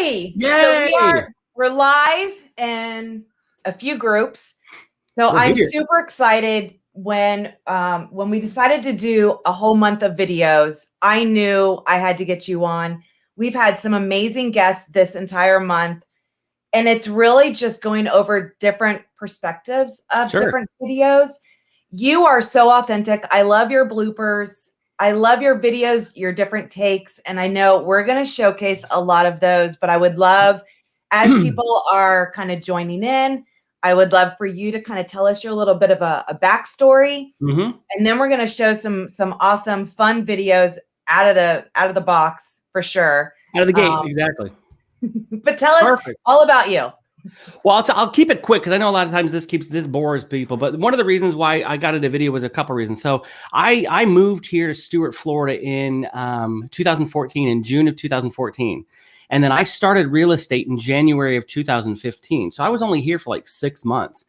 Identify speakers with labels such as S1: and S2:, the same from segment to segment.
S1: Yay! So we're live in a few groups. So I'm super excited when we decided to do a whole month of videos. I knew I had to get you on. We've had some amazing guests this entire month, and it's really just going over different perspectives of different videos. You are so authentic. I love your bloopers. I love your videos, your different takes. And I know we're going to showcase a lot of those, but I would love, as people are kind of joining in, I would love for you to kind of tell us your little bit of a backstory. And then we're going to show some awesome fun videos out of the box for sure.
S2: Out of the gate. Exactly.
S1: But tell us all about you.
S2: Well, I'll keep it quick because I know a lot of times this bores people. But one of the reasons why I got into video was a couple reasons. So I moved here to Stuart, Florida in 2014, in June of 2014. And then I started real estate in January of 2015. So I was only here for like 6 months.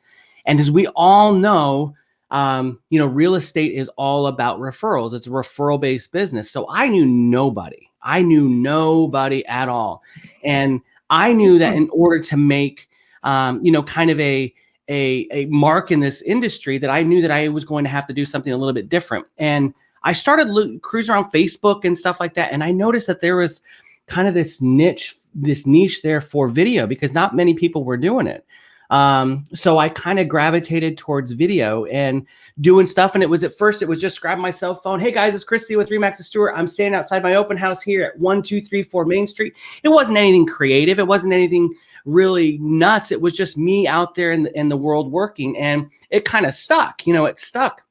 S2: And as we all know, real estate is all about referrals. It's a referral-based business. So I knew nobody. I knew nobody at all. And I knew that in order to make, kind of a mark in this industry, that I knew that I was going to have to do something a little bit different. And I started cruising around Facebook and stuff like that. And I noticed that there was kind of this niche there for video because not many people were doing it. So I kind of gravitated towards video and doing stuff. And it was just grabbing my cell phone. Hey guys, it's Chris Thiel with Remax Stuart. I'm standing outside my open house here at 1234 Main Street. It wasn't anything creative. It wasn't anything really nuts. It was just me out there in the world working, and it kind of stuck, it stuck.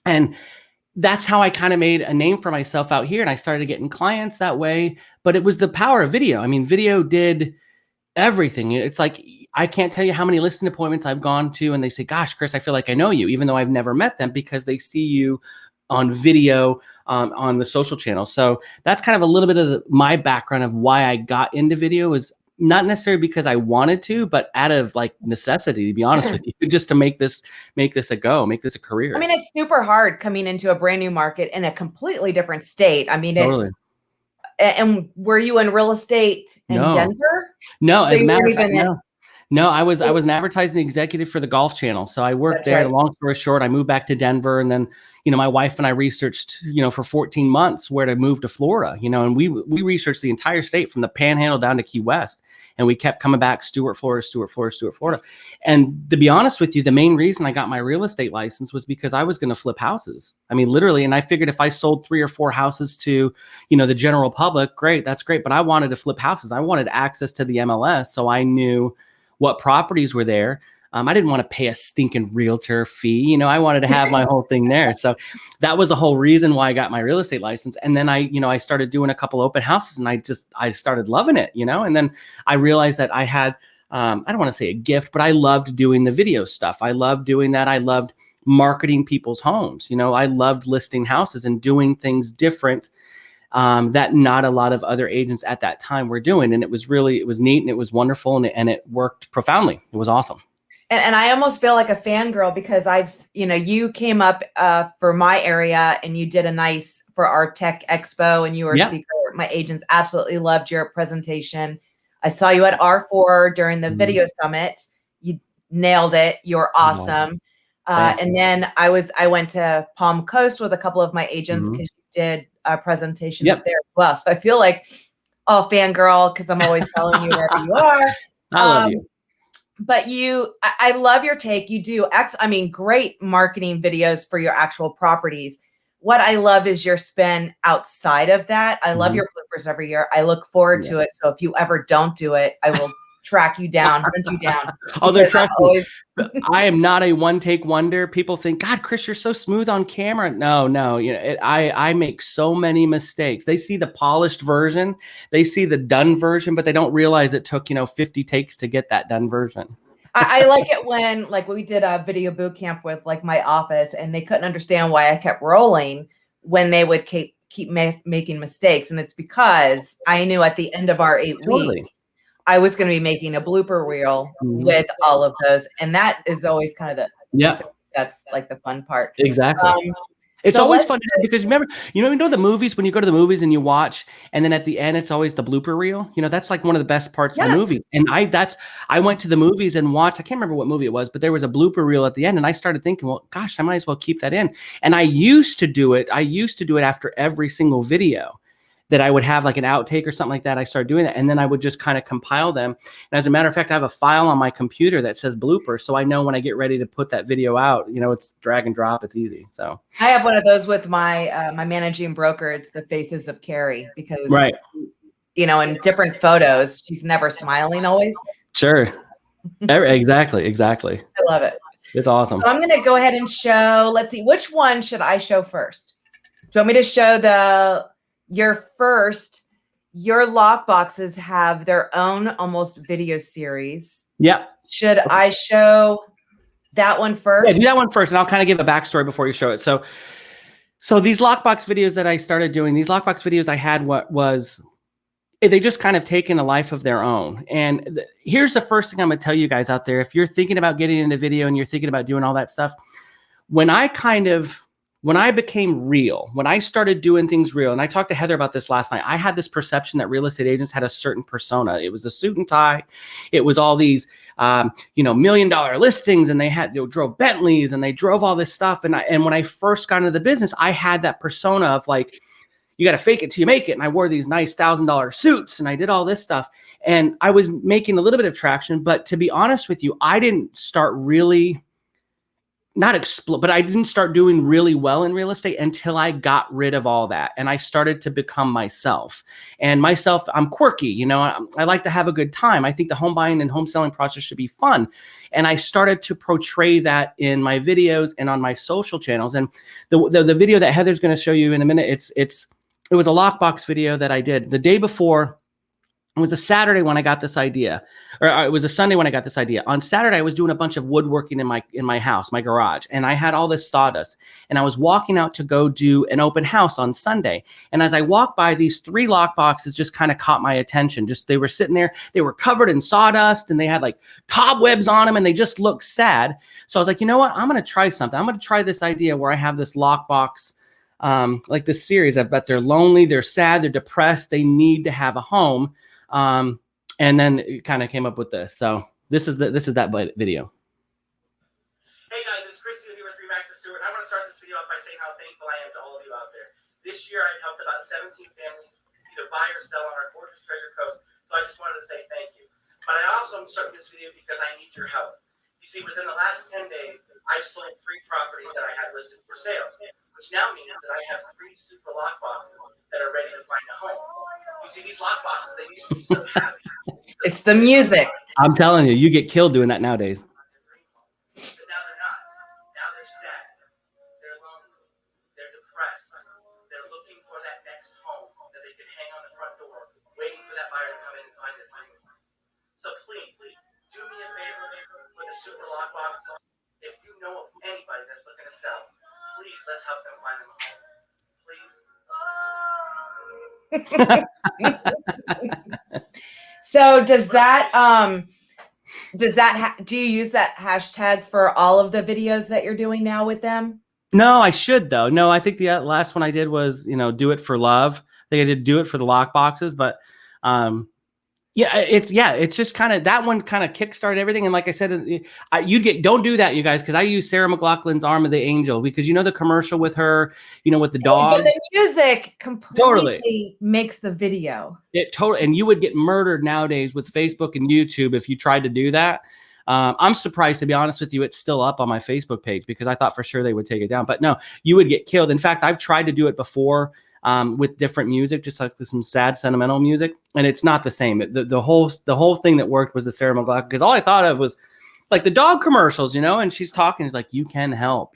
S2: And that's how I kind of made a name for myself out here. And I started getting clients that way, but it was the power of video. I mean, video did everything. It's like, I can't tell you how many listing appointments I've gone to and they say, gosh, Chris, I feel like I know you, even though I've never met them, because they see you on video on the social channels. So that's kind of a little bit of my background of why I got into video, is not necessarily because I wanted to, but out of like necessity, to be honest with you, just to make this a career.
S1: I mean, it's super hard coming into a brand new market in a completely different state. I mean,
S2: totally.
S1: And were you in real estate in Denver?
S2: No, so as a matter of fact, no. No, I was an advertising executive for the Golf Channel. So I worked there. Right. Long story short, I moved back to Denver, and then, my wife and I researched, for 14 months where to move to Florida, and we researched the entire state from the Panhandle down to Key West, and we kept coming back, Stuart, Florida, Stuart, Florida, Stuart, Florida. And to be honest with you, the main reason I got my real estate license was because I was going to flip houses. I mean, literally. And I figured if I sold 3 or 4 houses to, the general public, great, that's great. But I wanted to flip houses. I wanted access to the MLS. So I knew what properties were there. I didn't want to pay a stinking realtor fee. I wanted to have my whole thing there. So that was the whole reason why I got my real estate license. And then I started doing a couple open houses, and I started loving it, and then I realized that I had, I don't want to say a gift, but I loved doing the video stuff. I loved doing that. I loved marketing people's homes. I loved listing houses and doing things different that not a lot of other agents at that time were doing. And it was neat, and it was wonderful, and it worked profoundly. It was awesome.
S1: And I almost feel like a fangirl because you came up for my area, and you did a nice for our tech expo, and you were a speaker. My agents absolutely loved your presentation. I saw you at R4 during the video summit. You nailed it. You're awesome. And then I went to Palm Coast with a couple of my agents because you did a presentation up there as well. So I feel like, fangirl, because I'm always following you wherever you are.
S2: I love you.
S1: But I love your take. You do great marketing videos for your actual properties. What I love is your spin outside of that. I love your bloopers every year. I look forward to it. So if you ever don't do it, I will track you down, hunt you down.
S2: Although trust me, I am not a one-take wonder. People think, God, Chris, you're so smooth on camera. No, I make so many mistakes. They see the polished version, they see the done version, but they don't realize it took 50 takes to get that done version.
S1: I like it when we did a video boot camp with my office, and they couldn't understand why I kept rolling when they would keep making mistakes, and it's because I knew at the end of our 8 weeks I was going to be making a blooper reel with all of those. And that is always kind of that's like the fun part.
S2: Exactly. It's always fun to do because you know the movies, when you go to the movies and you watch, and then at the end, it's always the blooper reel. You know, that's like one of the best parts of the movie. And I went to the movies and watched, I can't remember what movie it was, but there was a blooper reel at the end. And I started thinking, well, gosh, I might as well keep that in. And I used to do it after every single video, that I would have like an outtake or something like that. I started doing that. And then I would just kind of compile them. And as a matter of fact, I have a file on my computer that says blooper. So I know when I get ready to put that video out, you know, it's drag and drop. It's easy. So
S1: I have one of those with my, my managing broker. It's the Faces of Carrie, because, you know, in different photos, she's never smiling always.
S2: Sure. Exactly.
S1: I love it.
S2: It's awesome.
S1: So I'm going to go ahead and show, let's see, which one should I show first? Do you want me to show your lock boxes have their own almost video series?
S2: Yeah.
S1: Should I show that one first?
S2: Yeah, do that one first, and I'll kind of give a backstory before you show it. So these lockbox videos that I started doing, these lockbox videos I had, they just kind of taken a life of their own. And here's the first thing I'm going to tell you guys out there. If you're thinking about getting into video and you're thinking about doing all that stuff, when I became real, when I started doing things real, and I talked to Heather about this last night, I had this perception that real estate agents had a certain persona. It was the suit and tie. It was all these, $1 million listings, and they drove Bentleys, and they drove all this stuff. And when I first got into the business, I had that persona of like, you got to fake it till you make it. And I wore these nice $1,000 suits, and I did all this stuff, and I was making a little bit of traction. But to be honest with you, I didn't start really but I didn't start doing really well in real estate until I got rid of all that. And I started to become myself. And I'm quirky, you know, I like to have a good time. I think the home buying and home selling process should be fun. And I started to portray that in my videos and on my social channels. And the video that Heather's going to show you in a minute, it was a lockbox video that I did the day before. It was a Saturday when I got this idea, or it was a Sunday when I got this idea. On Saturday, I was doing a bunch of woodworking in my house, my garage, and I had all this sawdust. And I was walking out to go do an open house on Sunday. And as I walked by, these 3 lock boxes just kind of caught my attention. They were sitting there, they were covered in sawdust, and they had like cobwebs on them, and they just looked sad. So I was like, you know what? I'm going to try something. I'm going to try this idea where I have this lock box, like this series. I bet they're lonely, they're sad, they're depressed, they need to have a home. And then it kind of came up with this. So this is that video.
S3: Hey guys, it's Chris Thiel here with Remax and Stuart. I want to start this video off by saying how thankful I am to all of you out there. This year I've helped about 17 families either buy or sell on our gorgeous Treasure Coast. So I just wanted to say thank you. But I also am starting this video because I need your help. You see, within the last 10 days, I've sold 3 properties that I had listed for sale, which now means that I have 3 super lock boxes that are ready to find a home. You see, these lock boxes, they used to be so happy.
S1: It's the music.
S2: I'm telling you, you get killed doing that nowadays.
S3: But now they're not. Now they're sad. They're lonely. They're depressed. They're looking for that next home that they can hang on the front door, waiting for that buyer to come in and find their dream. So please, do me a favor for the super lock boxes. If you know of anybody that's looking to sell, please let's help them find them a home. Please.
S1: So do you use that hashtag for all of the videos that you're doing now with them?
S2: No, I should though. No, I think the last one I did was, do it for love. I think I did do it for the lock boxes, but it's just kind of, that one kind of kickstarted everything. And like I said, don't do that, you guys, because I use Sarah McLachlan's Arm of the Angel, because the commercial with her, with the dog.
S1: But the music completely makes the video.
S2: And you would get murdered nowadays with Facebook and YouTube if you tried to do that. I'm surprised, to be honest with you, it's still up on my Facebook page, because I thought for sure they would take it down. But no, you would get killed. In fact, I've tried to do it before. With different music, just like some sad, sentimental music, and it's not the same. The whole thing that worked was the Sarah McLachlan, because all I thought of was like the dog commercials, and she's talking, it's like, you can help,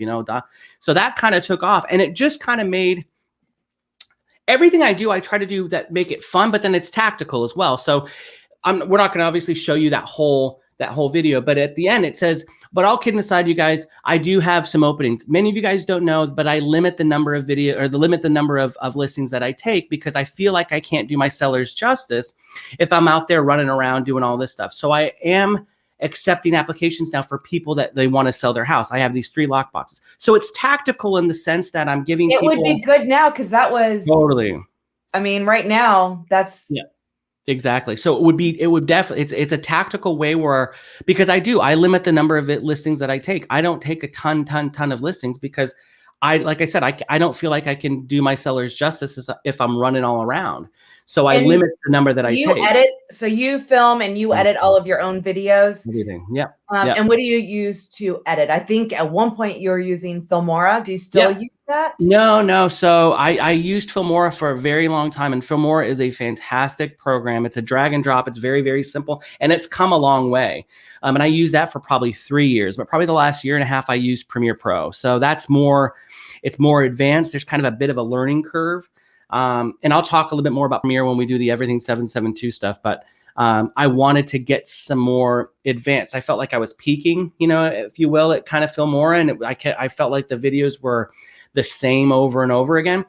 S2: So that kind of took off, and it just kind of made everything I do. I try to do that, make it fun, but then it's tactical as well. So we're not going to obviously show you that whole video, but at the end it says, but all kidding aside, you guys, I do have some openings. Many of you guys don't know, but I limit the number of of listings that I take, because I feel like I can't do my sellers justice if I'm out there running around doing all this stuff. So I am accepting applications now for people that they want to sell their house. I have these 3 lock boxes. So it's tactical in the sense that I'm giving people.
S1: It would be good now because that was
S2: totally.
S1: I mean, right now that's
S2: Exactly. So it would definitely, it's a tactical way where, because I limit the number of listings that I take. I don't take a ton of listings because like I said, I don't feel like I can do my sellers justice if I'm running all around. So I limit the number that I take.
S1: So you film and you edit all of your own videos.
S2: Everything. Yeah.
S1: And what do you use to edit? I think at one point you were using Filmora. Do you still use that?
S2: No. So I used Filmora for a very long time, and Filmora is a fantastic program. It's a drag and drop. It's very, very simple, and it's come a long way. And I used that for probably 3 years, but probably the last year and a half I used Premiere Pro. So it's more advanced. There's kind of a bit of a learning curve. And I'll talk a little bit more about Premiere when we do the Everything 772 stuff, but I wanted to get some more advanced. I felt like I was peaking, if you will, at kind of Filmora, and I felt like the videos were the same over and over again.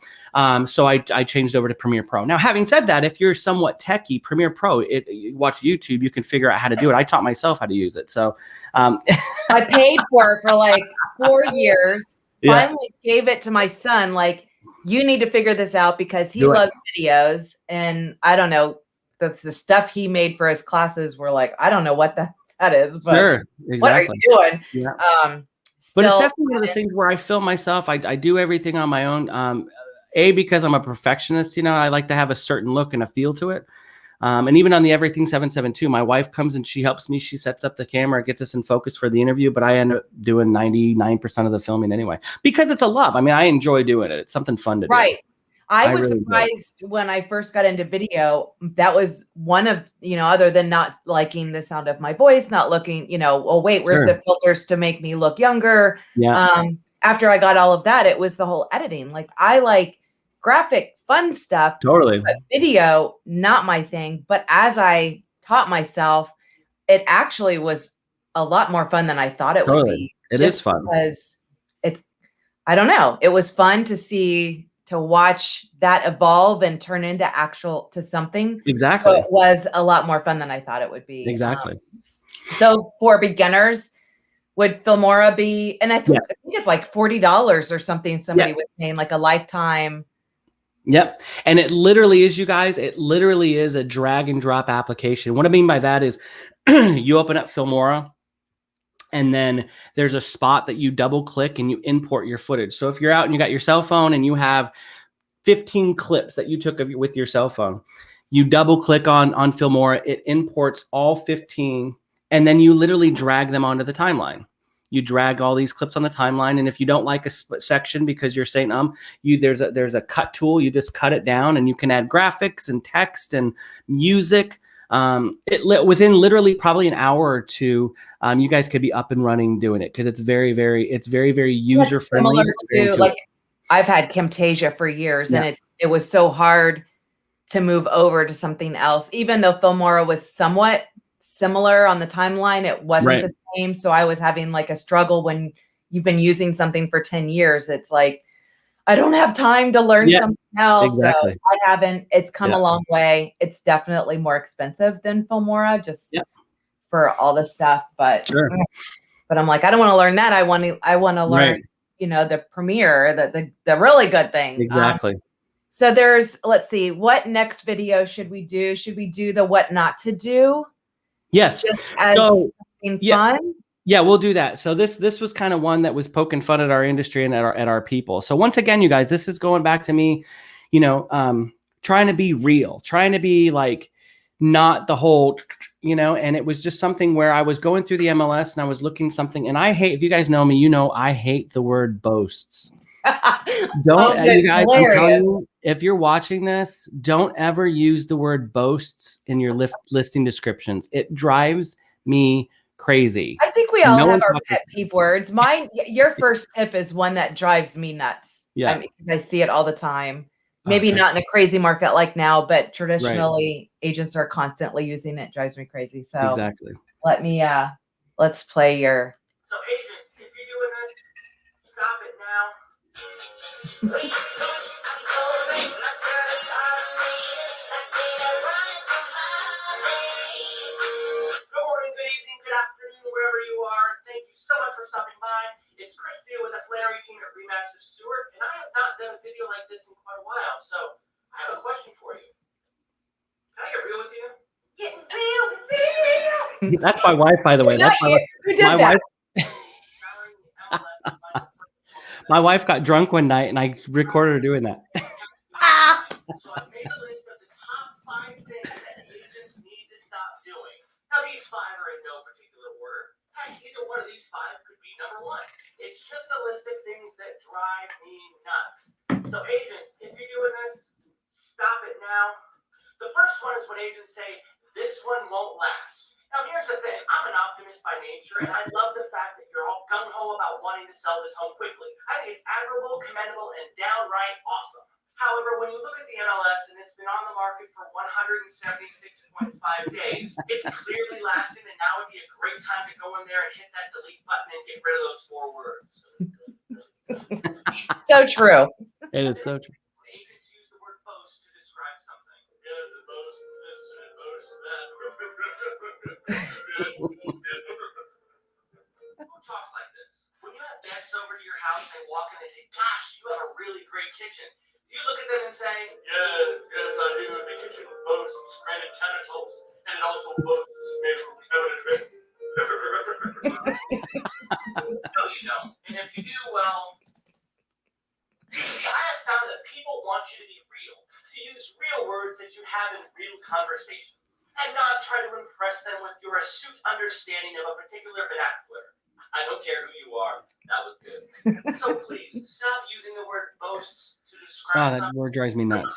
S2: So I changed over to Premiere Pro. Now, having said that, if you're somewhat techie, Premiere Pro, you watch YouTube, you can figure out how to do it. I taught myself how to use it. So
S1: I paid for like 4 years, finally gave it to my son, like, you need to figure this out because he loves videos. And I don't know, the stuff he made for his classes were like, I don't know what that is, but what are you doing?
S2: Yeah. But it's definitely one of those things where I film myself. I do everything on my own. Because I'm a perfectionist, I like to have a certain look and a feel to it. And even on the Everything 772, my wife comes and she helps me. She sets up the camera, gets us in focus for the interview, but I end up doing 99% of the filming anyway, because it's a love. I mean, I enjoy doing it. It's something fun to do.
S1: Right. I was really surprised when I first got into video. That was one of, other than not liking the sound of my voice, not looking, oh, wait, where's the filters to make me look younger?
S2: Yeah.
S1: After I got all of that, it was the whole editing. Like, I like graphic fun stuff.
S2: Totally.
S1: But video, not my thing. But as I taught myself, it actually was a lot more fun than I thought it would be.
S2: It is fun.
S1: Because I don't know. It was fun to watch that evolve and turn into something.
S2: Exactly.
S1: So it was a lot more fun than I thought it would be.
S2: Exactly.
S1: So for beginners, would Filmora be, and I think it's like $40 or something, somebody was saying, like a lifetime.
S2: Yep. And it literally is, you guys, it literally is a drag and drop application. What I mean by that is you open up Filmora, and then there's a spot that you double click and you import your footage. So if you're out and you got your cell phone and you have 15 clips that you took with your cell phone, you double click on Filmora, it imports all 15, and then you literally drag them onto the timeline. You drag all these clips on the timeline, and if you don't like a section because you're saying there's a cut tool, you just cut it down, and you can add graphics and text and music. Within literally probably an hour or two, you guys could be up and running doing it, because it's very, very user friendly.
S1: Similar to, like, I've had Camtasia for years, and it was so hard to move over to something else. Even though Filmora was somewhat similar on the timeline, it wasn't the same. So I was having like a struggle when you've been using something for 10 years. It's like, I don't have time to learn something else.
S2: Exactly.
S1: So I haven't. It's come a long way. It's definitely more expensive than Filmora, just for all the stuff. But but I'm like, I don't want to learn that. I want to learn, the Premiere, the really good thing.
S2: Exactly.
S1: So let's see, what next video should we do? Should we do the what not to do?
S2: Yes.
S1: Just as something fun?
S2: Yeah, we'll do that. So this was kind of one that was poking fun at our industry and at our people. So once again, you guys, this is going back to me, trying to be real, trying to be like not the whole, and it was just something where I was going through the MLS and I was looking something, and I hate, if you guys know me, I hate the word boasts. Don't, you guys, I'm telling you, if you're watching this, don't ever use the word boasts in your listing descriptions. It drives me crazy.
S1: I think we all have our pet peeve words. Your first tip is one that drives me nuts.
S2: Yeah.
S1: I see it all the time. Maybe not in a crazy market like now, but traditionally agents are constantly using it. Drives me crazy. So
S2: exactly.
S1: Let's play your.
S3: So agents, if you're doing this, stop it now. Good morning, good evening, good afternoon. like this in quite a while. So I have a question for you. Can I get real with you? Get real with you.
S2: That's my wife, by the way. That's
S1: Who did
S2: my
S1: that?
S2: wife. My wife got drunk one night, and I recorded her doing that.
S3: So I made a list of the top 5 things that agents need to stop doing. Now these 5 are in no particular order. Heck, either one of these 5 could be number 1. It's just a list of things that drive me nuts. So agents, if you're doing this, stop it now. The first one is when agents say, this one won't last. Now here's the thing, I'm an optimist by nature, and I love the fact that you're all gung-ho about wanting to sell this home quickly. I think it's admirable, commendable, and downright awesome. However, when you look at the MLS and it's been on the market for 176.5 days, it's clearly lasting, and now would be a great time to go in there and hit that delete button and get rid of those 4 words.
S1: So true.
S2: It is so true.
S3: Agents use the word boast to describe something. Yeah, the boast this and boast that. Who talks like this? When you have guests over to your house and they walk in and they say, gosh, you have a really great kitchen. Do you look at them and say, yes, I do. The kitchen boasts granite countertops, and it also boasts maple cabinet. No, you don't. And if you do, well, see, I have found that people want you to be real, to use real words that you have in real conversations, and not try to impress them with your astute understanding of a particular vernacular. I don't care who you are. That was good. So please, stop using the word boasts to describe
S2: That word drives me nuts.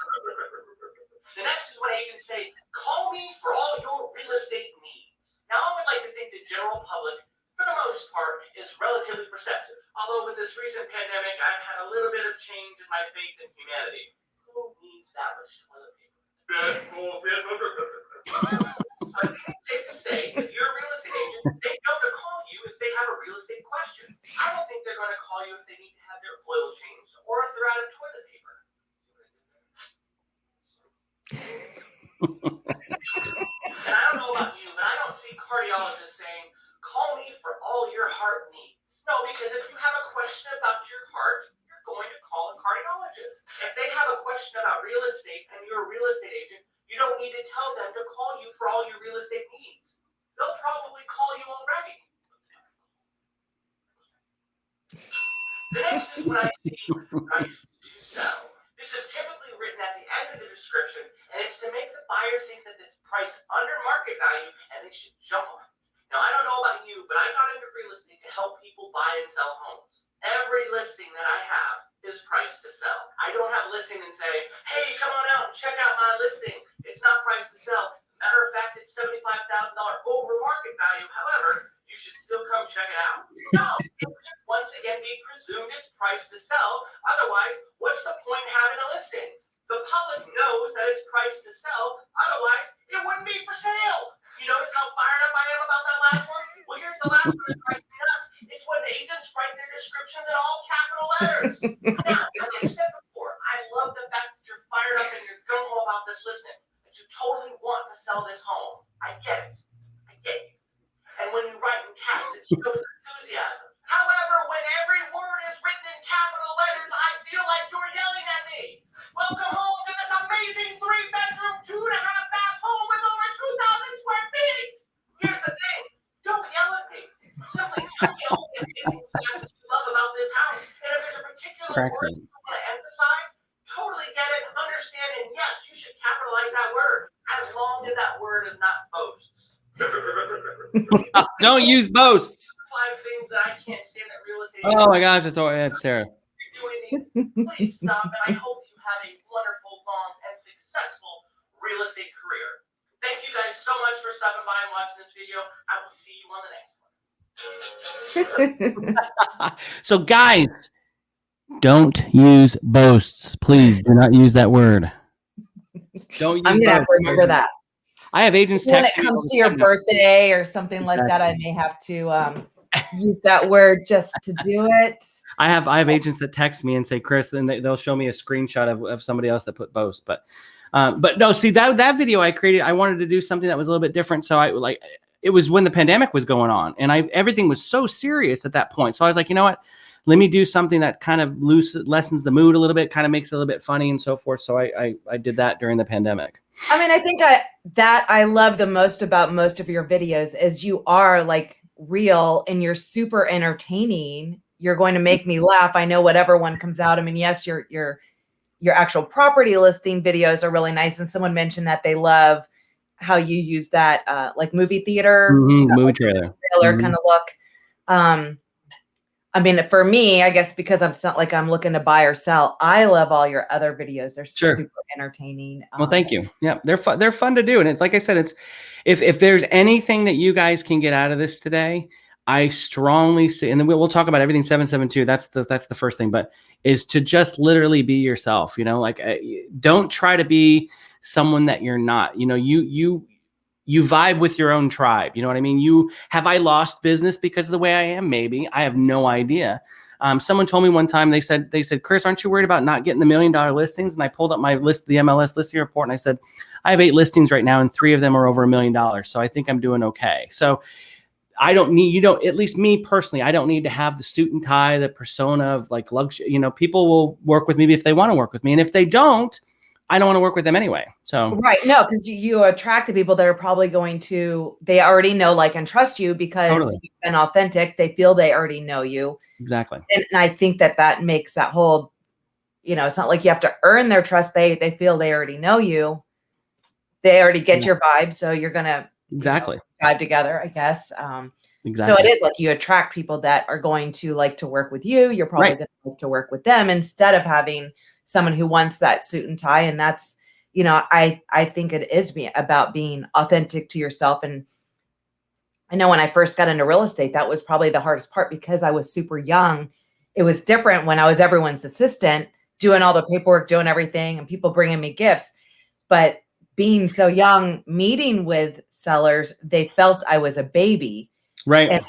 S3: The next is when agents say, call me for all your real estate needs. Now, I would like to think the general public, for the most part, is relatively perceptive. Although with this recent pandemic, I've had a little bit of change in my faith in humanity. Who needs that much toilet paper? Best bullshit. I think it's safe to say, if you're a real estate agent, they know to call you if they have a real estate question. I don't think they're going to call you if they need to have their oil changed or if they're out of toilet paper. And I don't know about you, but I don't see cardiologists saying, call me for all your heart needs. No, because if you have a question about your heart, you're going to call a cardiologist. If they have a question about real estate and you're a real estate agent, you don't need to tell them to call you for all your real estate needs. They'll probably call you already. The next is when I see price to sell. This is typically written at the end of the description, and it's to make the buyer think that it's priced under market value and they should jump on it. Now, I don't know about you, but I got into real estate to help people buy and sell homes. Every listing that I have is priced to sell. I don't have a listing and say, hey, come on out and check out my listing. It's not priced to sell. Matter of fact, it's $75,000 over market value. However, you should still come check it out. No, it should once again be presumed it's priced to sell. Otherwise, what's the point in having a listing? The public knows that it's priced to sell. Otherwise, it wouldn't be for sale. You notice how fired up I am about that last one? Well, here's the last one that drives me nuts. It's when agents write their descriptions in all capital letters. Now, like I said before, I love the fact that you're fired up and you're gung-ho about this listing, that you totally want to sell this home. I get it. And when you write in caps, it shows enthusiasm. However, when every word is written in capital letters, I feel like you're yelling at me. Welcome home to this amazing 3-bedroom, 2.5-bath home with over 2,000 square feet. Here's the thing. Don't yell at me. Simply tell me all the amazing facts you love about this house. And if there's a particular word you want to emphasize, totally get it, understand, and yes, you should capitalize that word, as long as that word is not boasts.
S2: Don't use boasts.
S3: 5 things that I can't stand that real estate.
S2: Oh my gosh, that's Sarah.
S3: Please stop, and I hope you have a wonderful, long, and successful real estate career. Thank you guys so much for stopping by and watching this video. I will see you on the next one.
S2: So guys, don't use boasts. Please do not use that word. Don't use
S1: I'm going to have to remember that.
S2: I have agents
S1: when
S2: text
S1: it comes to your birthday or something like that, I may have to use that word just to do it.
S2: I have agents that text me and say, Chris, and they'll show me a screenshot of somebody else that put boast. But no, see that video I created, I wanted to do something that was a little bit different. So it was when the pandemic was going on, and everything was so serious at that point. So I was like, you know what? let me do something that kind of lessens the mood a little bit, kind of makes it a little bit funny and so forth. So I did that during the pandemic.
S1: I mean, I think that I love the most about most of your videos is you are like real and you're super entertaining. You're going to make me laugh. I know whatever one comes out. I mean, yes, your actual property listing videos are really nice. And someone mentioned that they love how you use that like movie theater,
S2: movie trailer
S1: kind of look. I mean, for me, I guess because I'm not like I'm looking to buy or sell, I love all your other videos. They're super entertaining.
S2: Well, thank you. Yeah, they're fun. They're fun to do. And it's like I said, it's if there's anything that you guys can get out of this today, I strongly say, and then we'll talk about everything 772. That's the first thing, but is to just literally be yourself. You know, like don't try to be someone that you're not. You know, you vibe with your own tribe. You know what I mean? Have I lost business because of the way I am? Maybe. I have no idea. Someone told me one time, they said, Chris, aren't you worried about not getting the $1 million listings? And I pulled up my list, the MLS listing report, and I said, I have 8 listings right now and 3 of them are over $1 million. So I think I'm doing okay. So I don't need, at least me personally, I don't need to have the suit and tie, the persona of like luxury. People will work with me if they want to work with me. And if they don't, I don't want to work with them anyway. So
S1: right. No, because you attract the people that are probably they already know, like, and trust you because you've been authentic. They feel they already know you.
S2: Exactly.
S1: And I think that makes that whole, it's not like you have to earn their trust. They feel they already know you. They already get your vibe. So you're going to vibe together, I guess.
S2: Exactly.
S1: So it is like you attract people that are going to like to work with you. You're probably going to like to work with them instead of having someone who wants that suit and tie. And that's, I think it is about being authentic to yourself. And I know when I first got into real estate, that was probably the hardest part because I was super young. It was different when I was everyone's assistant, doing all the paperwork, doing everything, and people bringing me gifts. But being so young, meeting with sellers, they felt I was a baby.
S2: Right.
S1: And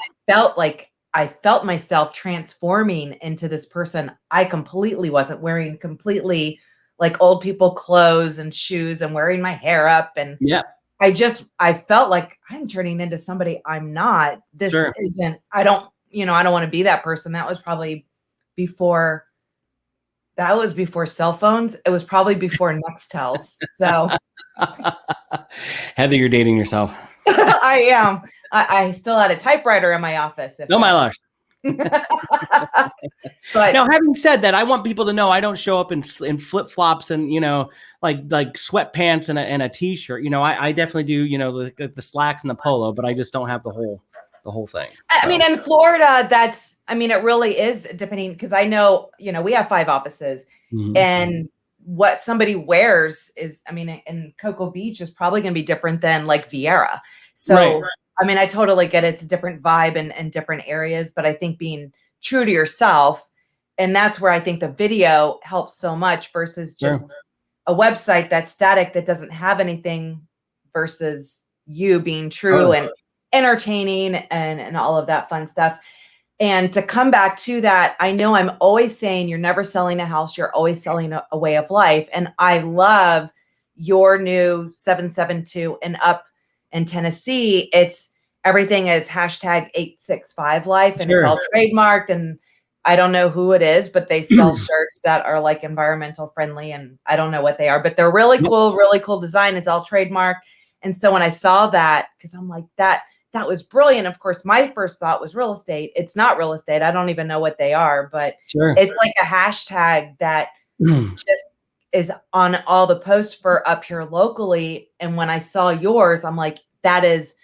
S1: I felt myself transforming into this person I completely wasn't, wearing completely like old people clothes and shoes and wearing my hair up. And I felt like I'm turning into somebody I'm not. This isn't, I don't want to be that person. That was probably before cell phones. It was probably before Nextels. So
S2: Heather, you're dating yourself.
S1: I am. I still had a typewriter in my office.
S2: Oh my gosh. But now, having said that, I want people to know I don't show up in flip flops and like sweatpants and a t-shirt. I definitely do the slacks and the polo, but I just don't have the whole thing.
S1: I mean, in Florida, it really is depending, because I know we have 5 offices, and what somebody wears is, in Cocoa Beach is probably going to be different than like Vieira. So, I totally get it. It's a different vibe and different areas, but I think being true to yourself, and that's where I think the video helps so much versus just a website that's static, that doesn't have anything, versus you being true and entertaining and all of that fun stuff. And to come back to that, I know I'm always saying you're never selling a house. You're always selling a way of life. And I love your new 772 and up in Tennessee. Everything is #865 life, and it's all trademarked. And I don't know who it is, but they sell shirts that are like environmental friendly, and I don't know what they are, but they're really cool design. It's all trademarked. And so when I saw that, because I'm like, that was brilliant. Of course, my first thought was real estate. It's not real estate. I don't even know what they are, but it's like a hashtag that just is on all the posts for up here locally. And when I saw yours, I'm like, that is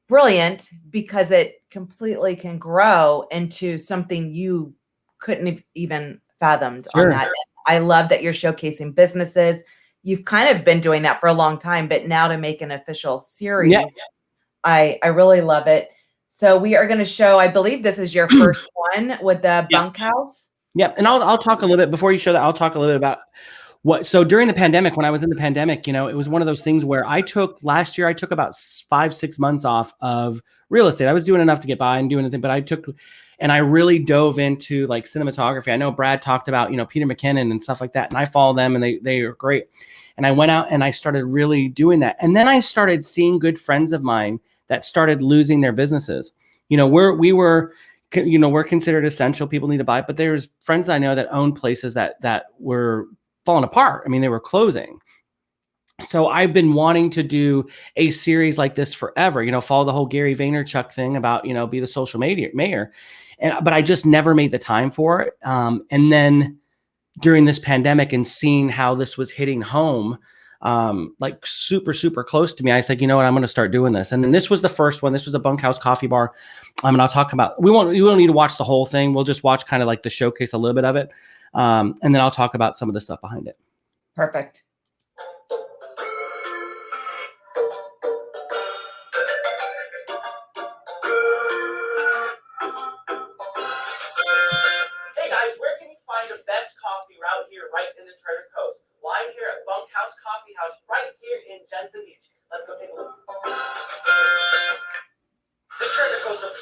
S1: brilliant, because it completely can grow into something you couldn't have even fathomed on that. I love that you're showcasing businesses. You've kind of been doing that for a long time, but now to make an official series, I really love it. So we are going to show, I believe this is your first one with the bunkhouse.
S2: Yep. And I'll talk a little bit before you show that. I'll talk a little bit about so during the pandemic, when I was in the pandemic, it was one of those things where last year I took about 5-6 months off of real estate. I was doing enough to get by and doing anything, but I really dove into like cinematography. I know Brad talked about, Peter McKinnon and stuff like that. And I follow them and they are great. And I went out and I started really doing that. And then I started seeing good friends of mine that started losing their businesses. We were we're considered essential. People need to buy it, but there's friends that I know that own places that were falling apart. I mean, they were closing. So I've been wanting to do a series like this forever, follow the whole Gary Vaynerchuk thing about, be the social media mayor. But I just never made the time for it. And then during this pandemic and seeing how this was hitting home, like super, super close to me, I said, you know what, I'm going to start doing this. And then this was the first one. This was a bunkhouse coffee bar. And I'll talk about, we won't need to watch the whole thing. We'll just watch kind of like the showcase, a little bit of it. And then I'll talk about some of the stuff behind it.
S1: Perfect.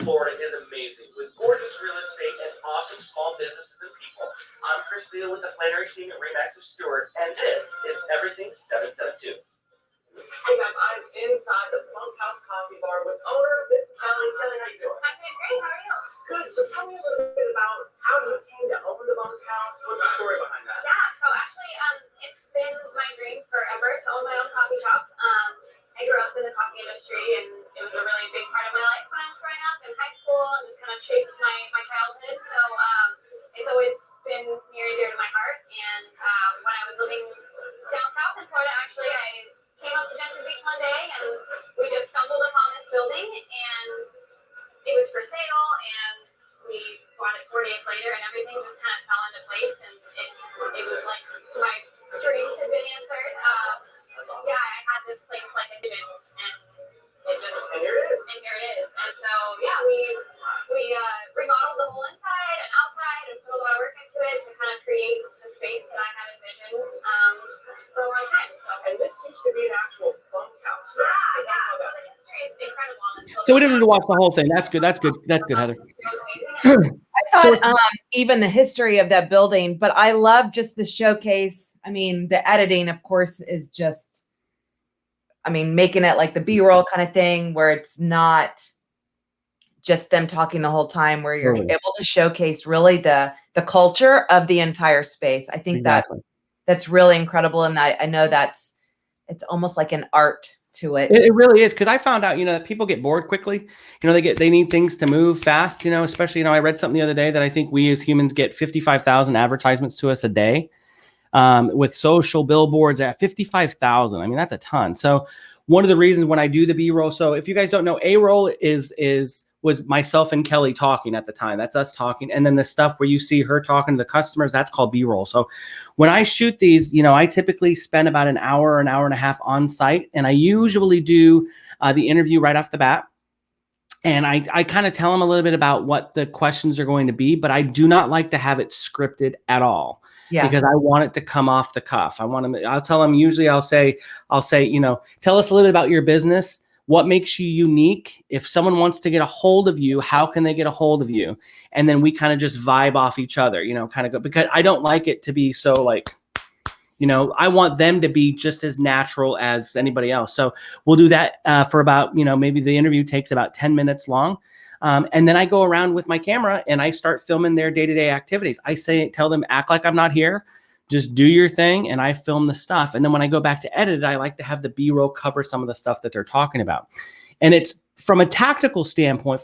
S3: Florida is amazing with gorgeous real estate and awesome small businesses and people. I'm Chris Thiel with the Flannery team at Remax of Stuart, and this is Everything 772. Hey guys, I'm inside the Bunkhouse Coffee Bar with owner Miss Kelly. Kelly, how you doing?
S4: I'm doing great. How are you?
S3: Good. So tell me a little bit about how you came to open the Bunkhouse. What's the story behind that?
S4: Yeah. So actually, it's been my dream forever to own my own coffee shop. I grew up in the coffee industry, and it was a really big part of my life when I was growing up in high school, and just kind of shaped my childhood. So it's always been near and dear to my heart. And when I was living down south in Florida, actually, I came up to Jensen Beach one day, and we just stumbled upon this building, and it was for sale, and we bought it 4 days later, and everything just kind of fell into place, and it was like my dreams had been answered. Yeah, I had this place like a vision, and
S3: And here it is.
S4: And so yeah, we remodeled the whole inside and outside and put a lot of work into it to kind of create the space that I had envisioned for a long time. So
S3: And this used to be an actual bunkhouse.
S4: yeah. So the history is incredible.
S2: So we didn't need to watch the whole thing. That's good, Heather.
S1: I thought even the history of that building, but I love just the showcase. I mean, the editing, of course, is just, making it like the BRoll kind of thing where it's not just them talking the whole time, where you're able to showcase really the culture of the entire space. I think that's really incredible. And I know it's almost like an art to it.
S2: It really is, because I found out, that people get bored quickly. They need things to move fast, especially, I read something the other day that I think we as humans get 55,000 advertisements to us a day. With social billboards at 55,000. I mean, that's a ton. So one of the reasons when I do the BRoll, so if you guys don't know, BRoll was myself and Kelly talking at the time. That's us talking. And then the stuff where you see her talking to the customers, that's called BRoll. So when I shoot these, I typically spend about an hour and a half on site. And I usually do the interview right off the bat. And I kind of tell them a little bit about what the questions are going to be, but I do not like to have it scripted at all. Yeah. Because I want it to come off the cuff. I'll tell them, usually I'll say, tell us a little bit about your business. What makes you unique? If someone wants to get a hold of you, how can they get a hold of you? And then we kind of just vibe off each other, kind of go, because I don't like it to be so like, I want them to be just as natural as anybody else. So we'll do that for about, maybe the interview takes about 10 minutes long. And then I go around with my camera and I start filming their day-to-day activities. Tell them, act like I'm not here, just do your thing. And I film the stuff. And then when I go back to edit it, I like to have the B-roll cover some of the stuff that they're talking about. And it's from a tactical standpoint,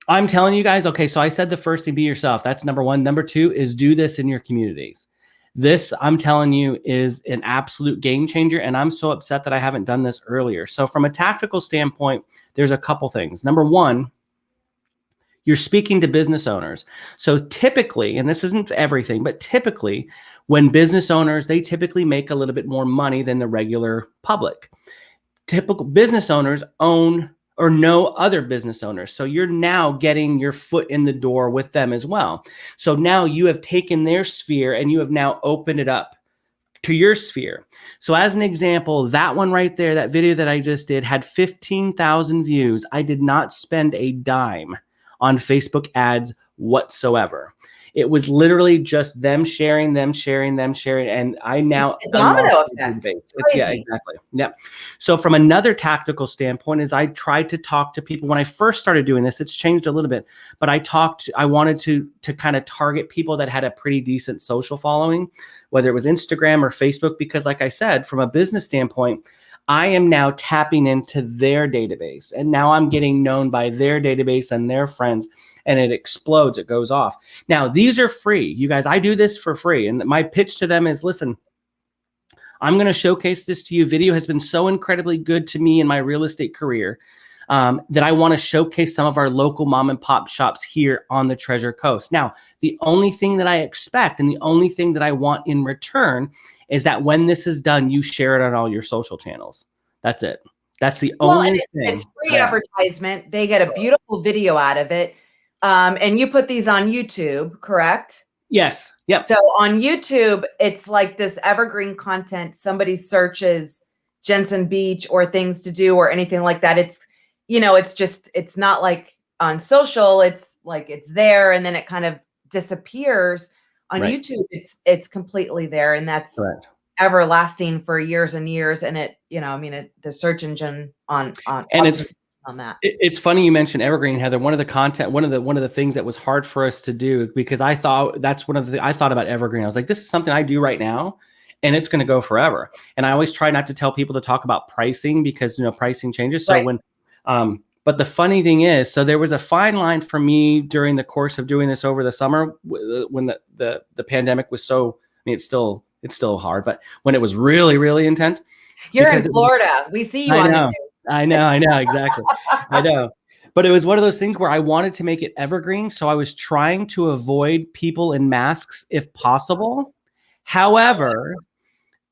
S2: I'm telling you guys, okay, so I said the first thing, be yourself. That's number one. Number two is do this in your communities. This, I'm telling you, is an absolute game changer. And I'm so upset that I haven't done this earlier. So from a tactical standpoint, there's a couple things. Number one, you're speaking to business owners. So typically, and this isn't everything, but typically when business owners, they typically make a little bit more money than the regular public. Typical business owners own or know other business owners. So you're now getting your foot in the door with them as well. So now you have taken their sphere and you have now opened it up to your sphere. So as an example, that one right there, that video that I just did had 15,000 views. I did not spend a dime on Facebook ads whatsoever. It was literally just them sharing, and I now
S1: it's a domino effect.
S2: Yeah, exactly. Yeah. So from another tactical standpoint, is I tried to talk to people when I first started doing this. It's changed a little bit, but I wanted to kind of target people that had a pretty decent social following, whether it was Instagram or Facebook, because like I said, from a business standpoint, I am now tapping into their database, and now I'm getting known by their database and their friends, and it explodes. It goes off. Now, these are free. You guys, I do this for free. And my pitch to them is, listen, I'm going to showcase this to you. Video has been so incredibly good to me in my real estate career that I want to showcase some of our local mom and pop shops here on the Treasure Coast. Now, the only thing that I expect and the only thing that I want in return is that when this is done, you share it on all your social channels. That's it. That's the only thing.
S1: It's free advertisement. They get a beautiful video out of it. And you put these on YouTube, correct?
S2: Yes. Yep.
S1: So on YouTube, it's like this evergreen content. Somebody searches Jensen Beach or things to do or anything like that. It's, it's not like on social. It's like it's there and then it kind of disappears. On YouTube, it's completely there, and that's
S2: correct.
S1: Everlasting for years and years. And it, the search engine on
S2: and it's
S1: on that.
S2: It's funny you mentioned Evergreen, Heather. One of the things that was hard for us to do, because I thought I thought about Evergreen. I was like, this is something I do right now and it's going to go forever. And I always try not to tell people to talk about pricing because, pricing changes. So but the funny thing is, so there was a fine line for me during the course of doing this over the summer when the pandemic was so, it's still hard, but when it was really, really intense.
S1: You're in Florida. We see you on the news.
S2: I know, exactly. I know. But it was one of those things where I wanted to make it evergreen. So I was trying to avoid people in masks if possible. However,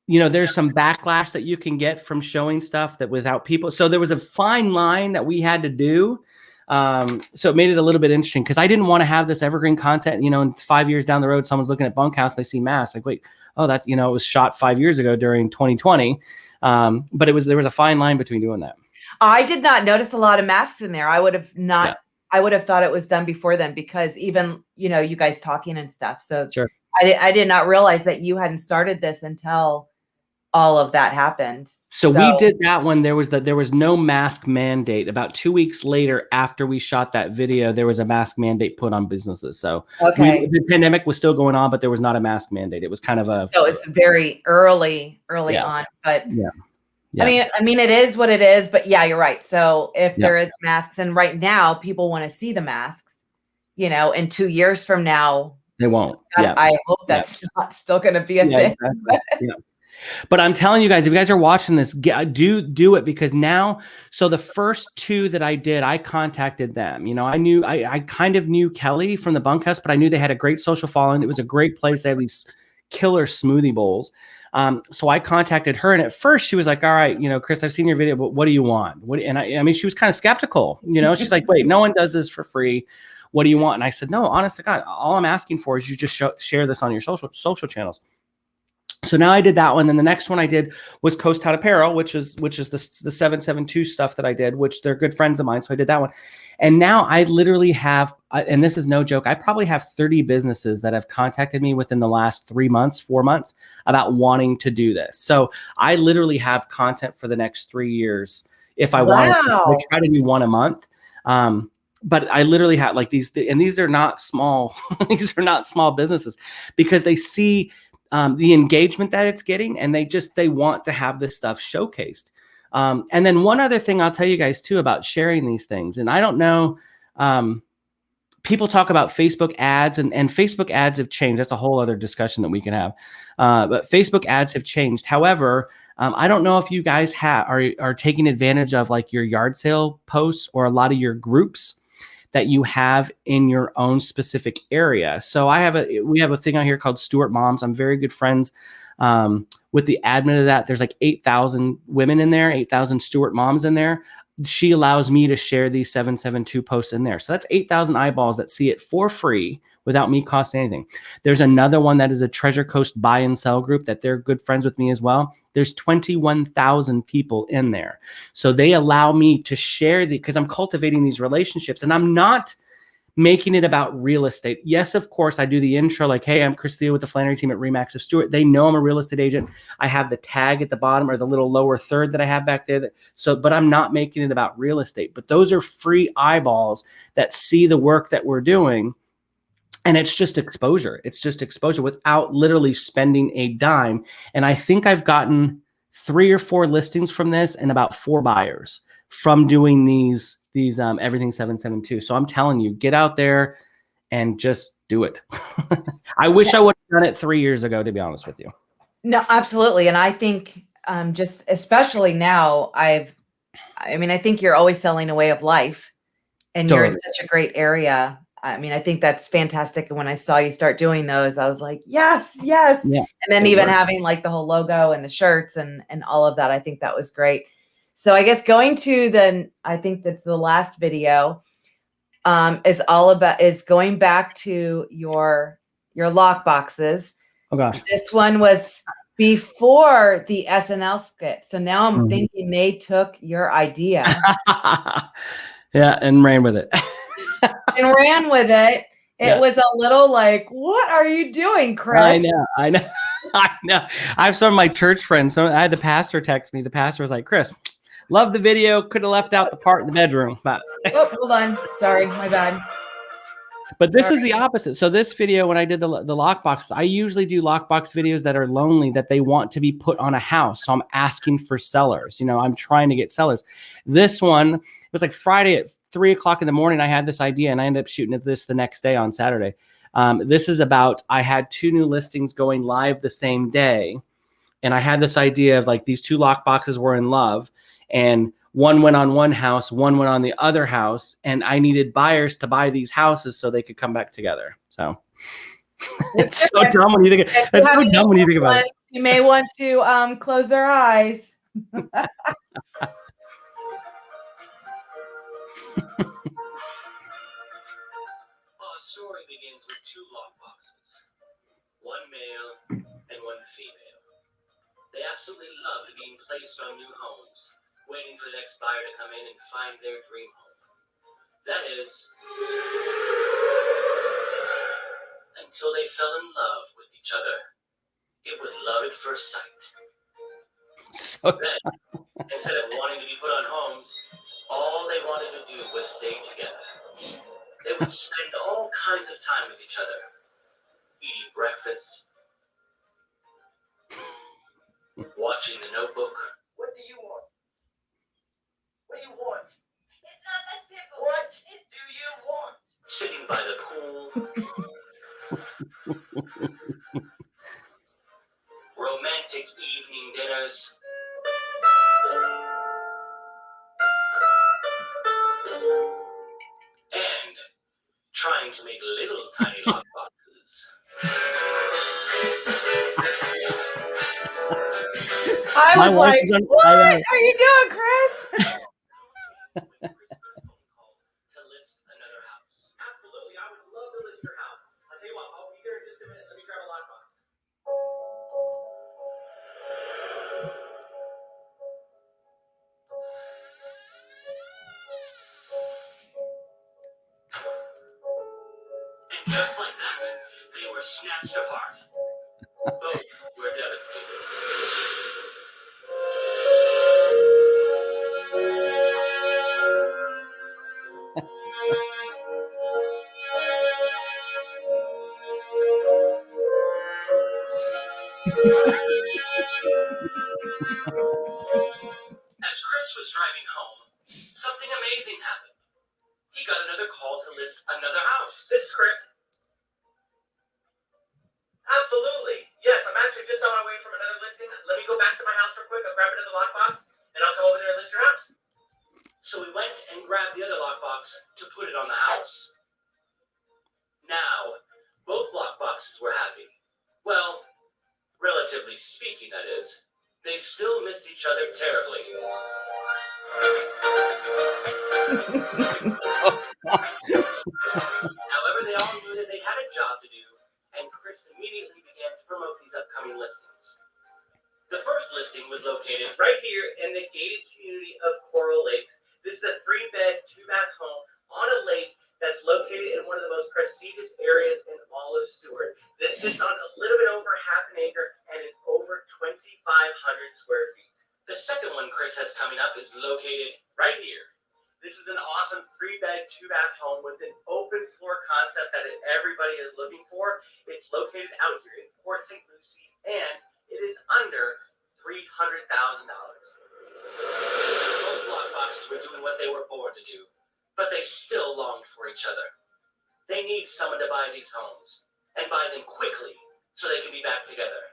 S2: there's some backlash that you can get from showing stuff that without people. So there was a fine line that we had to do. So it made it a little bit interesting because I didn't want to have this evergreen content, in 5 years down the road, someone's looking at Bunkhouse, they see masks. Like, wait, that's, it was shot 5 years ago during 2020. But there was a fine line between doing that.
S1: I did not notice a lot of masks in there. I would have not. Yeah. I would have thought it was done before then because even you guys talking and stuff. So
S2: sure.
S1: I did not realize that you hadn't started this until all of that happened.
S2: So we did that one. There was no mask mandate. About 2 weeks later, after we shot that video, there was a mask mandate put on businesses. So the pandemic was still going on, but there was not a mask mandate. It was kind of so
S1: it's very early on, but
S2: yeah.
S1: I mean, it is what it is, but yeah, you're right. So if there is masks, and right now people want to see the masks, in 2 years from now,
S2: they won't.
S1: I hope that's not still going to be a thing.
S2: Exactly. But I'm telling you guys, if you guys are watching this, do it because now, so the first two that I did, I contacted them. I kind of knew Kelly from the Bunkhouse, but I knew they had a great social following. It was a great place. They had these killer smoothie bowls. So I contacted her, and at first she was like, all right, Chris, I've seen your video, but what do you want? And I mean, she was kind of skeptical, she's like, wait, no one does this for free. What do you want? And I said, no, honest to God, all I'm asking for is you just share this on your social channels. So now I did that one. Then the next one I did was Coast Town Apparel, which is the 772 stuff that I did, which they're good friends of mine. So I did that one. And now I literally have, and this is no joke, I probably have 30 businesses that have contacted me within the last 4 months about wanting to do this. So I literally have content for the next 3 years if I want to. I try to do one a month. But I literally have like these, and these are not small, these are not small businesses because they see the engagement that it's getting, and they want to have this stuff showcased. And then one other thing I'll tell you guys too about sharing these things, and I don't know, people talk about Facebook ads, and Facebook ads have changed. That's a whole other discussion that we can have. But Facebook ads have changed. However, I don't know if you guys are taking advantage of like your yard sale posts or a lot of your groups that you have in your own specific area. So we have a thing out here called Stuart Moms. I'm very good friends with the admin of that. There's like 8,000 women in there, 8,000 Stuart Moms in there. She allows me to share these 772 posts in there. So that's 8,000 eyeballs that see it for free without me costing anything. There's another one that is a Treasure Coast buy and sell group that they're good friends with me as well. There's 21,000 people in there. So they allow me to share because I'm cultivating these relationships, and I'm not making it about real estate. Yes, of course, I do the intro like, hey, I'm Chris Thiel with the Flannery team at RE/MAX of Stuart. They know I'm a real estate agent. I have the tag at the bottom or the little lower third that I have back there. But I'm not making it about real estate. But those are free eyeballs that see the work that we're doing. And it's just exposure. It's just exposure without literally spending a dime. And I think I've gotten 3 or 4 listings from this and about 4 buyers from doing these everything 772. So I'm telling you, get out there and just do it. I wish I would have done it 3 years ago, to be honest with you.
S1: No, absolutely. And I think just especially now, I think you're always selling a way of life, and
S2: Totally.
S1: you're in such a great area. I mean, I think that's fantastic. And when I saw you start doing those, I was like, yes, yes.
S2: Yeah,
S1: and then even having like the whole logo and the shirts and all of that, I think that was great. So I guess going to I think that's the last video is going back to your lock boxes.
S2: Oh gosh.
S1: This one was before the SNL skit. So now I'm thinking they took your idea.
S2: Yeah, and ran with it.
S1: And ran with it. It was a little like, what are you doing, Chris?
S2: I know. I know. I have some of my church friends. So I had the pastor text me. The pastor was like, Chris, love the video. Could have left out the part in the bedroom. But
S1: oh, hold on. Sorry, my bad.
S2: But this is the opposite. So this video, when I did the lockbox, I usually do lockbox videos that are lonely, that they want to be put on a house. So I'm asking for sellers. You know, I'm trying to get sellers. This one, it was like Friday at 3 o'clock in the morning. I had this idea and I ended up shooting this the next day on Saturday. This is about, I had 2 new listings going live the same day. And I had this idea of like these 2 lockboxes were in love, and one went on one house, one went on the other house, and I needed buyers to buy these houses so they could come back together. So it's so dumb when you think about it.
S1: You may want to close their eyes.
S3: Story begins with 2 lockboxes, one male and one female. They absolutely loved being placed on new homes, waiting for the next buyer to come in and find their dream home. That is, until they fell in love with each other. It was love at first sight.
S2: So
S3: then, instead of wanting to be put on homes, all they wanted to do was stay together. They would spend all kinds of time with each other, eating breakfast, watching The Notebook. What do you want? What do you want?
S4: It's not that simple.
S3: What do you want? Sitting by the pool. Romantic evening dinners. And trying to make little tiny lockboxes.
S1: I was like, what are you doing, Chris?
S3: To list another house. Absolutely, I would love to list your house. I'll tell you what, I'll be there in just a minute. Let me grab a lockbox. And just like that, they were snatched apart. Both were devastated. As Chris was driving home, something amazing happened. He got another call to list another house. This is Chris. Absolutely. Yes, I'm actually just on my way from another listing. Let me go back to my house real quick. I'll grab another lockbox, and I'll come over there and list your house. So we went and grabbed the other lockbox to put it on the house. Now, both lockboxes were happy. Well, relatively speaking, that is. They still missed each other terribly. However, they all knew that they had a job to do, and Chris immediately began to promote these upcoming listings. The first listing was located right here in the gated community of Coral Lakes. This is a 3-bed, 2-bath home on a lake that's located in one of the most prestigious areas in all of Stuart. This sits on a little bit over half an acre and is over 2,500 square feet. The second one Chris has coming up is located right here. This is an awesome 3-bed, 2-bath home with an open floor concept that everybody is looking for. It's located out here in Port St. Lucie, and it is under $300,000. Both block boxes were doing what they were born to do, but they still longed for each other. They need someone to buy these homes, and buy them quickly so they can be back together.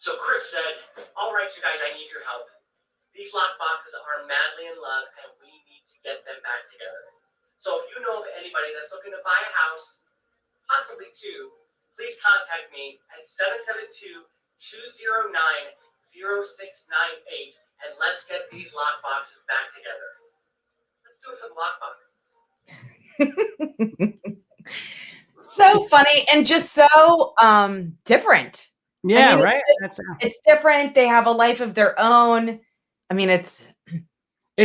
S3: So Chris said, all right, you guys, I need your help. These lock boxes are madly in love, and we need to get them back together. So if you know of anybody that's looking to buy a house, possibly two, please contact me at 772-209-0698, and let's get these lock boxes back together. Let's do it for the lock boxes.
S1: So funny and just so different.
S2: Yeah,
S1: I mean,
S2: right.
S1: It's different. They have a life of their own. I mean, it's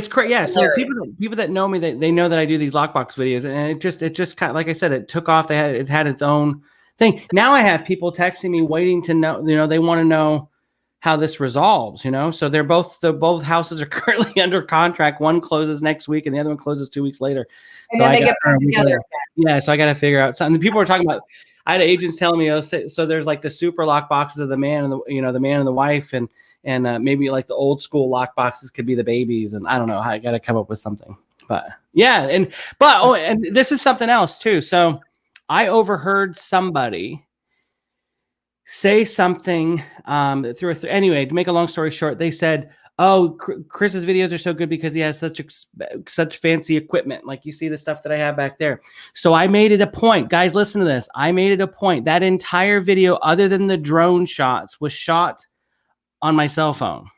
S2: crazy. Yeah. So
S1: hilarious.
S2: people that know me, they know that I do these lockbox videos, and it just kind of, like I said, it took off. It had its own thing. Now I have people texting me waiting to know, they want to know how this resolves, So both houses are currently under contract. One closes next week and the other one closes 2 weeks later.
S1: And
S2: so
S1: then they get back together.
S2: Yeah. So I got to figure out something. People were talking about, I had agents telling me, so there's like the super lock boxes of the man and the man and the wife, and maybe like the old school lock boxes could be the babies. And I don't know, I got to come up with something, but yeah. And this is something else too. So I overheard somebody say something anyway, to make a long story short, they said, oh, Chris's videos are so good because he has such fancy equipment. Like you see the stuff that I have back there. So I made it a point, guys, listen to this. I made it a point. That entire video, other than the drone shots, was shot on my cell phone.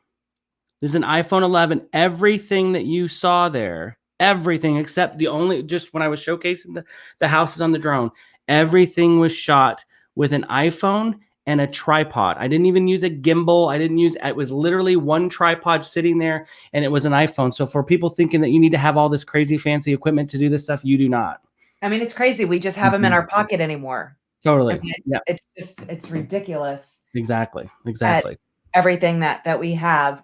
S2: This is an iPhone 11. Everything that you saw there, everything except just when I was showcasing the houses on the drone, everything was shot with an iPhone and a tripod. I didn't even use a gimbal. It was literally one tripod sitting there, and it was an iPhone. So for people thinking that you need to have all this crazy fancy equipment to do this stuff, you do not.
S1: I mean, it's crazy. We just have them in our pocket anymore.
S2: Totally.
S1: I mean,
S2: yeah.
S1: It's ridiculous.
S2: Exactly.
S1: Everything that we have.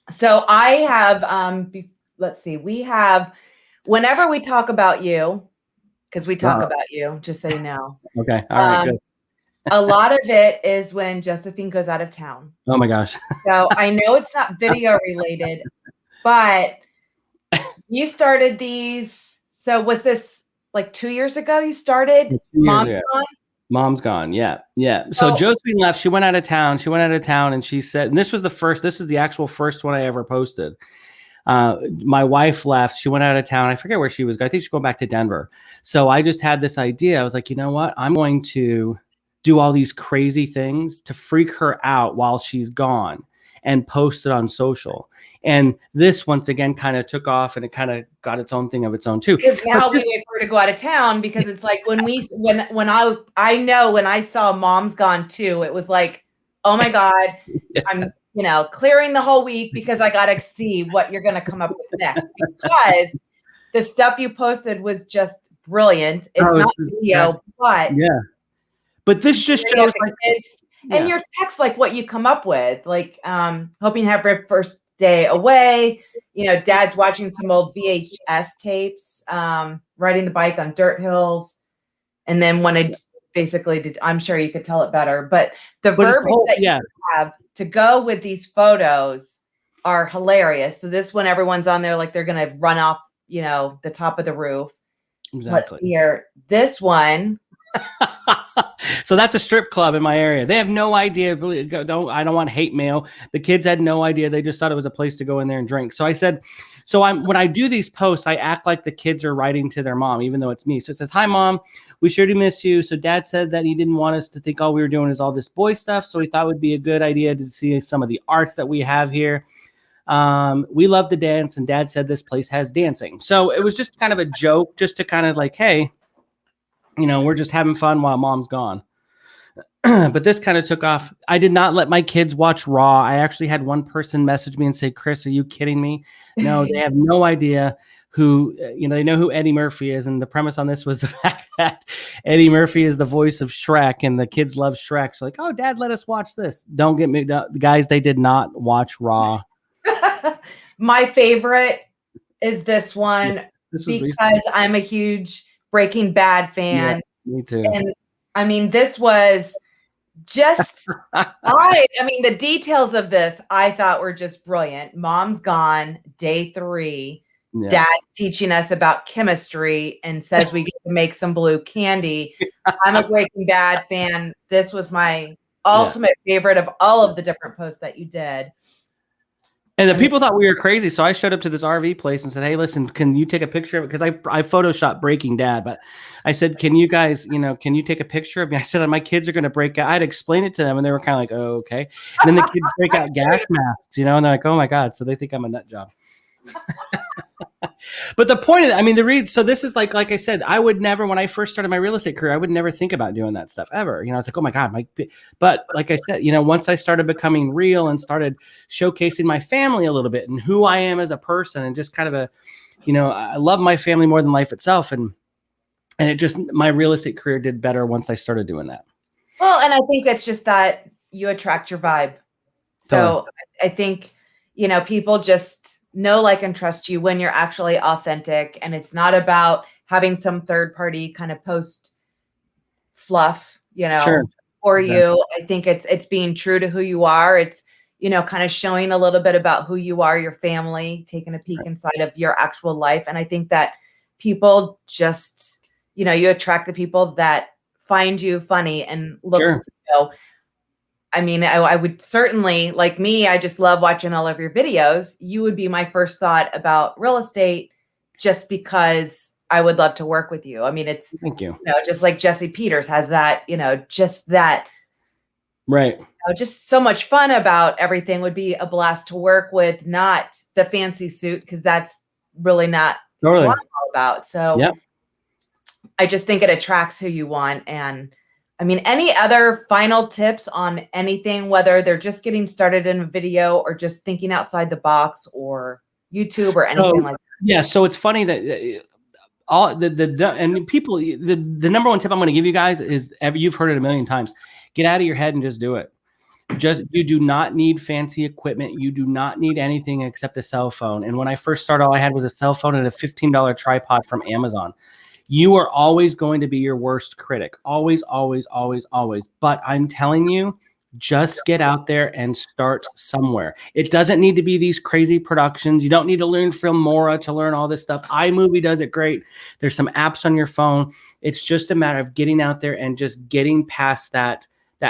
S1: So I have, let's see, we have, whenever we talk about you, because we talk about you, just so you know.
S2: Okay. All right, good.
S1: A lot of it is when Josephine goes out of town.
S2: Oh my gosh.
S1: So I know it's not video related, but you started these. So was this like 2 years ago you started?
S2: Mom's Gone? Mom's Gone. Yeah. Yeah. So Josephine left. She went out of town. And she said, and this is the actual first one I ever posted. My wife left. She went out of town. I forget where she was. I think she's going back to Denver. So I just had this idea. I was like, you know what? I'm going to do all these crazy things to freak her out while she's gone and post it on social. And this once again kind of took off, and it kind of got its own thing of its own too.
S1: Because now we wait for her to go out of town, because it's like when I saw Mom's Gone 2, it was like, oh my God, yeah. I'm clearing the whole week because I got to see what you're going to come up with next, because the stuff you posted was just brilliant. It's not video, but
S2: yeah. But this just shows like
S1: kids, and your text, like what you come up with, like hoping to have her first day away. Dad's watching some old VHS tapes, riding the bike on dirt hills, and then when it basically did, I'm sure you could tell it better. But the verbiage that you have to go with these photos are hilarious. So this one, everyone's on there like they're gonna run off, the top of the roof.
S2: Exactly.
S1: But here, this one.
S2: So that's a strip club in my area. They have no idea. I don't want hate mail. The kids had no idea. They just thought it was a place to go in there and drink. So I said, when I do these posts, I act like the kids are writing to their mom, even though it's me. So it says, hi, Mom, we sure do miss you. So Dad said that he didn't want us to think all we were doing is all this boy stuff. So he thought it would be a good idea to see some of the arts that we have here. We love to dance, and Dad said this place has dancing. So it was just kind of a joke, just to kind of like, hey, we're just having fun while Mom's gone. But this kind of took off. I did not let my kids watch Raw. I actually had one person message me and say, Chris, are you kidding me? No, they have no idea who, they know who Eddie Murphy is. And the premise on this was the fact that Eddie Murphy is the voice of Shrek and the kids love Shrek. So like, oh, Dad, let us watch this. Don't get me, guys, they did not watch Raw.
S1: My favorite is this one because I'm a huge Breaking Bad fan.
S2: Yeah, me too.
S1: And I mean, this was just, the details of this I thought were just brilliant. Mom's gone, day 3. Yeah. Dad's teaching us about chemistry and says we get to make some blue candy. I'm a Breaking Bad fan. This was my ultimate favorite of all of the different posts that you did.
S2: And the people thought we were crazy. So I showed up to this RV place and said, hey, listen, can you take a picture of it? Because I photoshopped Breaking Dad. But I said, can you guys, can you take a picture of me? I said, my kids are going to break out. I'd explain it to them. And they were kind of like, oh, okay. And then the kids break out gas masks, and they're like, oh, my God. So they think I'm a nut job. But the point of so this is like I said, I would never, when I first started my real estate career, I would never think about doing that stuff ever. I was like, oh my God, but like I said, once I started becoming real and started showcasing my family a little bit and who I am as a person and just kind of I love my family more than life itself. And it just, my real estate career did better once I started doing that.
S1: Well, and I think that's just that you attract your vibe. So I think, people just know, like, and trust you when you're actually authentic. And it's not about having some third party kind of post fluff, for you. I think it's being true to who you are. It's, kind of showing a little bit about who you are, your family, taking a peek inside of your actual life. And I think that people just, you attract the people that find you funny and look, I would certainly, like me, I just love watching all of your videos. You would be my first thought about real estate just because I would love to work with you. It's,
S2: thank you.
S1: Just like Jesse Peters has that, just that,
S2: right.
S1: Just so much fun about everything. Would be a blast to work with, not the fancy suit, because that's really not what I'm all about. So I just think it attracts who you want. And any other final tips on anything, whether they're just getting started in a video or just thinking outside the box or YouTube or anything like that?
S2: Yeah. So it's funny that all the people, the number one tip I'm going to give you guys is, you've heard it a million times, get out of your head and just do it. You do not need fancy equipment. You do not need anything except a cell phone. And when I first started, all I had was a cell phone and a $15 tripod from Amazon. You are always going to be your worst critic. Always, always, always, always. But I'm telling you, just get out there and start somewhere. It doesn't need to be these crazy productions. You don't need to learn Filmora to learn all this stuff. iMovie does it great. There's some apps on your phone. It's just a matter of getting out there and just getting past that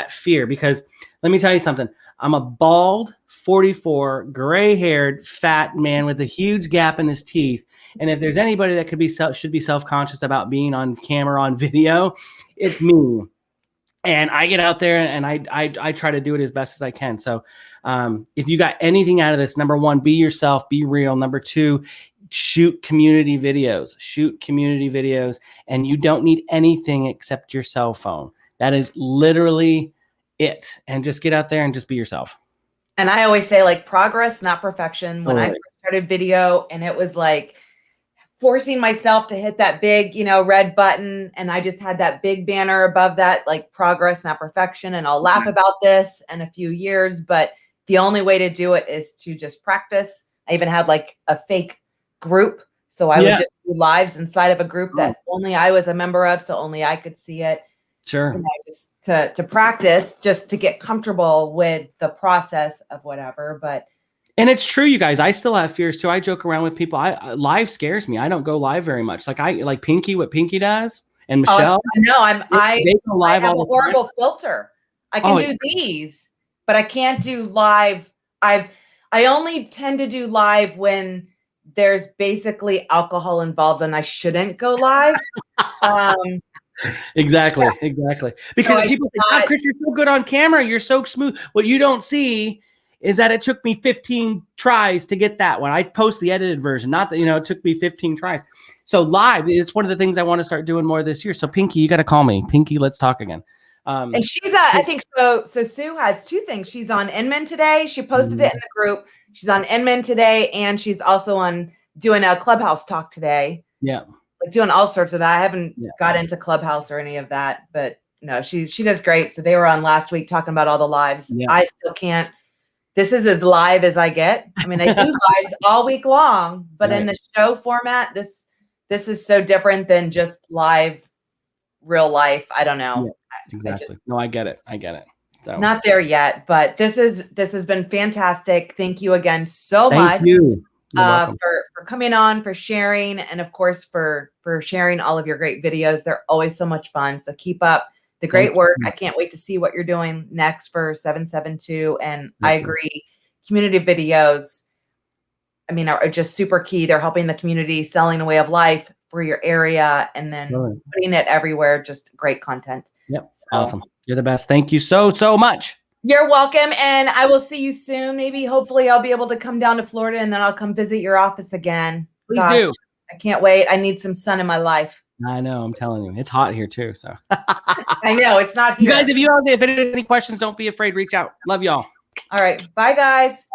S2: fear. Because let me tell you something. I'm a bald, 44, gray-haired, fat man with a huge gap in his teeth. And if there's anybody that should be self-conscious about being on camera, on video, it's me. And I get out there and I try to do it as best as I can. So if you got anything out of this, number one, be yourself, be real. Number two, shoot community videos. And you don't need anything except your cell phone. That is literally it. And just get out there and just be yourself.
S1: And I always say, like, progress, not perfection. When I first started video, and it was like forcing myself to hit that big, red button. And I just had that big banner above that, like, progress, not perfection. And I'll laugh about this in a few years, but the only way to do it is to just practice. I even had like a fake group. So I would just do lives inside of a group that only I was a member of. So only I could see it.
S2: Sure.
S1: Just to practice, just to get comfortable with the process of whatever.
S2: And it's true, you guys. I still have fears too. I joke around with people. Live scares me. I don't go live very much. Like Pinky, what Pinky does, and Michelle.
S1: I have a horrible filter. I can do these, but I can't do live. I only tend to do live when there's basically alcohol involved, and I shouldn't go live.
S2: Exactly. Because people say, "Oh, Chris, you're so good on camera. You're so smooth." What you don't see is that it took me 15 tries to get that one. I post the edited version, not that, it took me 15 tries. So live, it's one of the things I want to start doing more this year. So Pinky, you got to call me. Pinky, let's talk again.
S1: And she's, I think so. So Sue has two things. She's on Inman today. She posted it in the group. She's on Inman today, and she's also on doing a Clubhouse talk today.
S2: Yeah.
S1: Like doing all sorts of that. I haven't got into Clubhouse or any of that, but no, she does great. So they were on last week talking about all the lives.
S2: Yeah.
S1: I still can't. This is as live as I get. I mean, I do lives all week long, but in the show format, this is so different than just live real life. I don't know.
S2: Yeah, exactly. No, I get it. So
S1: not there yet, but this has been fantastic. Thank you again so much.
S2: Thank you.
S1: For coming on, for sharing, and of course for sharing all of your great videos. They're always so much fun. So keep up the great work. I can't wait to see what you're doing next for 772. And I agree, community videos, I mean, are just super key. They're helping the community, selling a way of life for your area, and then putting it everywhere. Just great content.
S2: Yep. So, awesome. You're the best. Thank you so much.
S1: You're welcome. And I will see you soon. Maybe, hopefully I'll be able to come down to Florida and then I'll come visit your office again.
S2: Please do.
S1: I can't wait. I need some sun in my life.
S2: I know. I'm telling you, it's hot here too. So
S1: I know it's not here.
S2: You guys, if there's any questions, don't be afraid. Reach out. Love y'all.
S1: All right. Bye, guys.